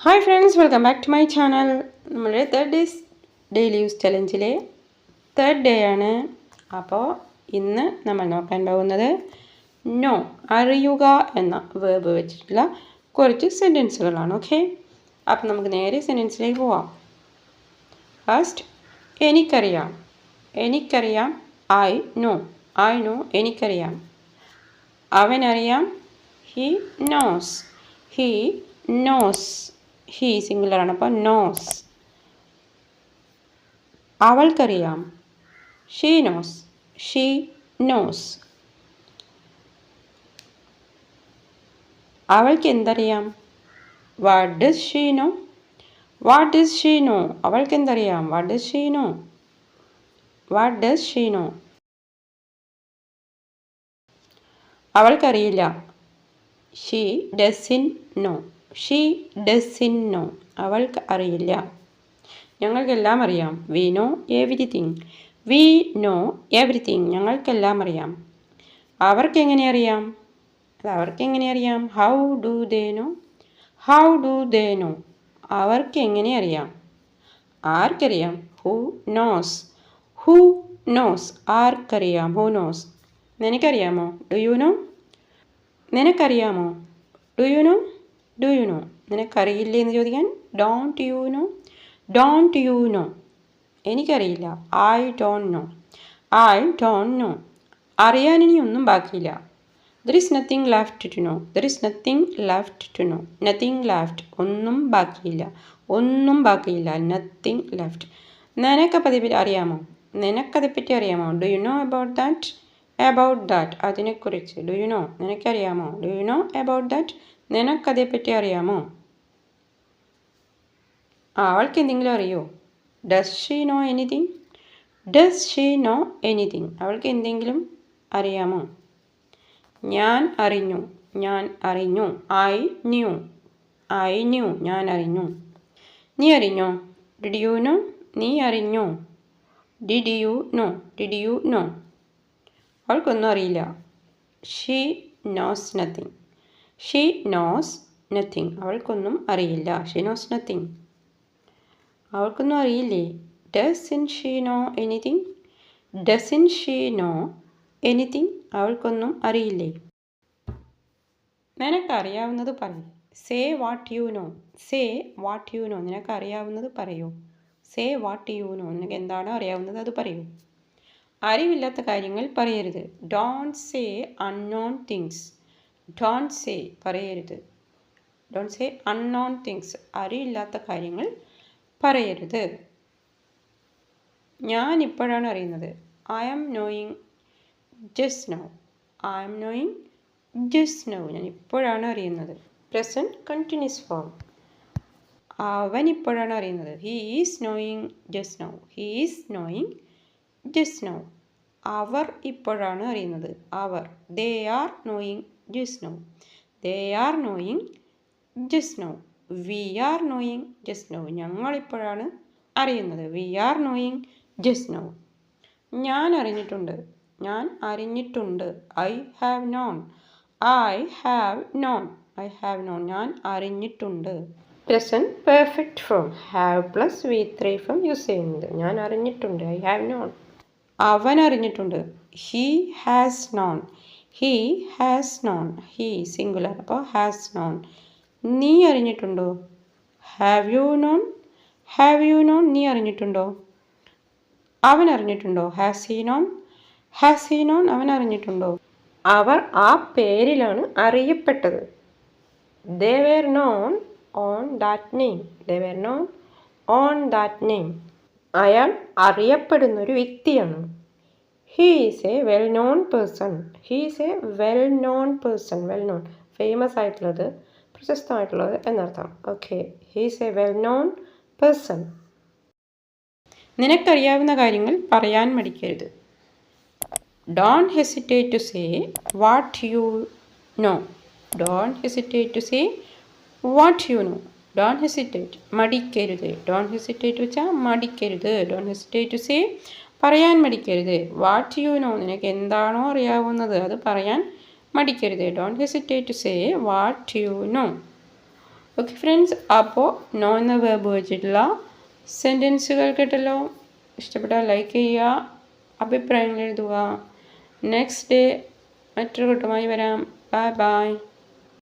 Hi friends, welcome back to my channel. നമ്മുടെ daily use ചലഞ്ചിലെ third day ആണ്. അപ്പോൾ ഇന്ന് നമ്മൾ നോക്കാൻ പോകുന്നത് നോ, അറിയുക എന്ന വേർബ് വെച്ചിട്ടുള്ള കുറച്ച് സെൻറ്റൻസുകളാണ്. ഓക്കെ, അപ്പം നമുക്ക് നേരെ സെൻറ്റൻസിലേക്ക് പോവാം. ഫസ്റ്റ്, എനിക്കറിയാം. എനിക്കറിയാം, ഐ നോ. ഐ നോ, എനിക്കറിയാം. അവനറിയാം, he knows. He knows. He സിംഗുലറാണ്, അപ്പോൾ നോസ്. അവൾക്കറിയാം, ഷീ നോസ്. She knows. അവൾക്ക് എന്തറിയാം, what does she know. What does she know. അവൾക്ക് എന്തറിയാം, what does she know. What does she know. അവൾക്കറിയില്ല, she doesn't know. She doesn't know. അവൾക്ക് അറിയില്ല. ഞങ്ങൾക്കെല്ലാം അറിയാം, we know everything. We know everything. ഞങ്ങൾക്കെല്ലാം അറിയാം. അവർക്കെങ്ങനെ അറിയാം, അവർക്കെങ്ങനെ അറിയാം, how do they know. How do they know. അവർക്കെങ്ങനെ അറിയാം. ആർക്കറിയാം, ഹു നോസ്. Who knows. ആർക്കറിയാം, ഹു നോസ്. നിനക്കറിയാമോ, ഡു യു നോ. നിനക്കറിയാമോ, do you know. Do you know. നിനക്കറിയില്ലേ എന്ന് ചോദിക്കാൻ don't you know. Don't you know. എനിക്കറിയില്ല, I don't know. I don't know. അറിയാൻ ഇനി ഒന്നും ബാക്കിയില്ല. There is nothing left to know. There is nothing left to know. Nothing left. ഒന്നും ബാക്കിയില്ല. ഒന്നും ബാക്കിയില്ല. Nothing left. നിനക്കതിനെപ്പറ്റി അറിയാമോ. നിനക്കതേപ്പറ്റി അറിയാമോ. Do you know about that. About that. അതിനെക്കുറിച്ച്. Do you know. നിനക്കറിയാമോ. Do you know about that. നിനക്കതേപ്പറ്റി അറിയാമോ. അവൾക്ക് എന്തെങ്കിലും അറിയോ. Does she know anything. Does she know anything. അവൾക്ക് എന്തെങ്കിലും അറിയാമോ. ഞാൻ അറിഞ്ഞു. ഞാൻ അറിഞ്ഞു. I knew. I knew. ഞാൻ അറിഞ്ഞു. നീ അറിഞ്ഞോ. Did you know. നീ അറിഞ്ഞോ. Did you know. Did you know. അവൾക്കൊന്നും അറിയില്ല. She knows nothing. She knows nothing. അവൾക്കൊന്നും അറിയില്ല. She knows nothing. അവൾക്കൊന്നും അറിയില്ലേ. Doesn't she know anything. Doesn't she know anything. അവൾക്കൊന്നും അറിയില്ലേ. നിനക്കറിയാവുന്നത് പറയൂ. Say what you know. Say what you know. നിനക്കറിയാവുന്നത് പറയൂ. Say what you know. നിനക്ക് എന്താണോ അറിയാവുന്നത് അത് പറയൂ. അറിവില്ലാത്ത കാര്യങ്ങൾ പറയരുത്. Don't say unknown things. Don't say പറയരുത്. Don't say unknown things. അറിയില്ലാത്ത കാര്യങ്ങൾ പറയരുത്. ഞാൻ ഇപ്പോഴാണ് അറിയുന്നത്. I am knowing just now. I am knowing just now. ഞാൻ ഇപ്പോഴാണ് അറിയുന്നത്. Present continuous form. അവൻ ഇപ്പോഴാണ് അറിയുന്നത്. He is knowing just now. He is knowing just now. അവർ ഇപ്പോഴാണ് അറിയുന്നത്. അവർ. They are knowing just now. They are knowing just now. We are knowing just now. ഞങ്ങളിപ്പോഴാണ് അറിയുന്നത്. We are knowing just now. ഞാൻ അറിഞ്ഞിട്ടുണ്ട്. ഞാൻ അറിഞ്ഞിട്ടുണ്ട്. I have known. I have known. I have known. ഞാൻ അറിഞ്ഞിട്ടുണ്ട്. Present perfect form. Have plus V3 form use ചെയ്യുന്നത്. ഞാൻ അറിഞ്ഞിട്ടുണ്ട്. I have non. അവൻ അറിഞ്ഞിട്ടുണ്ട്. He has known. He has known. He singular, അപ്പോൾ ഹാസ് നോൺ. നീ അറിഞ്ഞിട്ടുണ്ടോ. Have you known. Have you known. നീ അറിഞ്ഞിട്ടുണ്ടോ. അവൻ അറിഞ്ഞിട്ടുണ്ടോ. Has he known. Has he known. അവൻ അറിഞ്ഞിട്ടുണ്ടോ. അവർ ആ പേരിലാണ് അറിയപ്പെട്ടത്. They were known on that name. They were known on that name. അയാൾ അറിയപ്പെടുന്നൊരു വ്യക്തിയാണ്. He is a well known person. He is a well known person. Well known, famous ആയിട്ടുള്ളത്, പ്രശസ്തമായിട്ടുള്ളത് എന്നർത്ഥം. Okay, he is a well known person. നിനക്കറിയാവുന്ന കാര്യങ്ങൾ പറയാൻ മടിക്കരുത്. Don't hesitate to say what you know. Don't hesitate to say what you know. Don't hesitate, മടിക്കരുത്. Don't hesitate വെച്ചാൽ മടിക്കരുത്. ഡോണ്ട് ഹെസിറ്റേറ്റ് ടു സേ, പറയാൻ മടിക്കരുത്. What you know. നിനക്ക് എന്താണോ അറിയാവുന്നത് അത് പറയാൻ മടിക്കരുത്. Don't hesitate to say what you know. Okay friends, അപ്പോൾ നോ എന്ന വേർബ് വെച്ചിട്ടുള്ള സെൻറ്റൻസുകൾ കേട്ടല്ലോ. ഇഷ്ടപ്പെട്ടാൽ ലൈക്ക് ചെയ്യുക, അഭിപ്രായങ്ങൾ എഴുതുക. നെക്സ്റ്റ് ഡേ മറ്റൊരു കൂട്ടമായി വരാം. Bye bye.